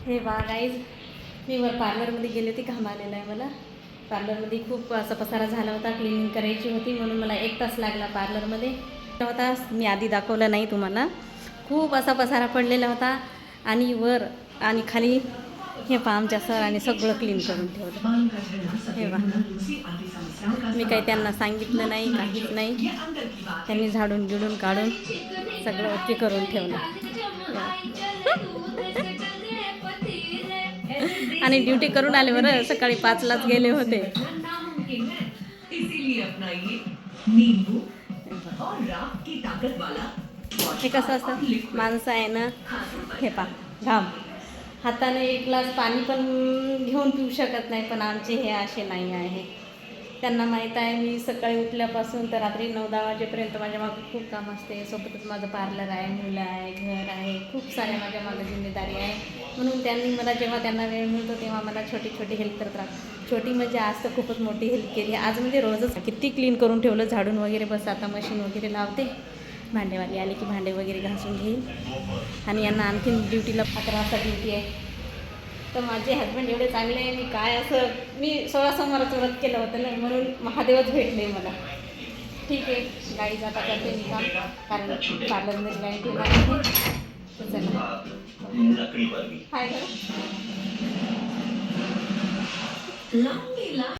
हे बा गाईज, मी पार्लरमध्ये गेले होते, घाम आलेला आहे मला. पार्लरमध्ये खूप असा पसारा झाला होता, क्लिनिंग करायची होती म्हणून मला 1 तास लागला पार्लरमध्ये होता. मी आधी दाखवलं नाही तुम्हाला. खूप असा पसारा पडलेला होता आणि वर आणि खाली हे पहा आमच्या सरांनी सगळं क्लीन करून ठेवलं. हे बा, मी काही त्यांना सांगितलं नाही, काहीच नाही. त्यांनी झाडून गिडून काढून सगळं ओके करून ठेवलं. आणि ड्युटी करून आले बरं, सकाळी 5लाच गेले होते. हे कसं असतं, माणसं आहे ना, हे पा घाम हाताने 1 ग्लास पाणी पण घेऊन पिऊ शकत नाही, पण आमचे हे असे नाही आहे. त्यांना माहीत आहे मी सकाळी उठल्यापासून तर रात्री 9-10 वाजेपर्यंत माझ्या मागं खूप काम असते. सोबतच माझं पार्लर आहे, मुलं आहे, घर आहे, खूप साऱ्या माझ्या मागं जिम्मेदारी आहे. म्हणून त्यांनी मला जेव्हा त्यांना वेळ मिळतो तेव्हा मला छोटी छोटी हेल्प करत राहतात. छोटी म्हणजे आज तर खूपच मोठी हेल्प केली. आज म्हणजे रोजच किती क्लीन करून ठेवलं, झाडून वगैरे. बस आता मशीन वगैरे लावते, भांडेवाली आले की भांडे वगैरे घासून घेईन. आणि यांना आणखीन ड्युटीला 11 वाजता ड्युटी आहे. तर माझे हजबंड एवढे चांगले आहे, मी काय असं मी 16 सोमवाराचं व्रत केलं होतं ना, म्हणून महादेवच भेटले मला. ठीक आहे गाईज, आता करते मी काम, कारण पार्लरमध्ये लाईट येणार आहे. चला हाय.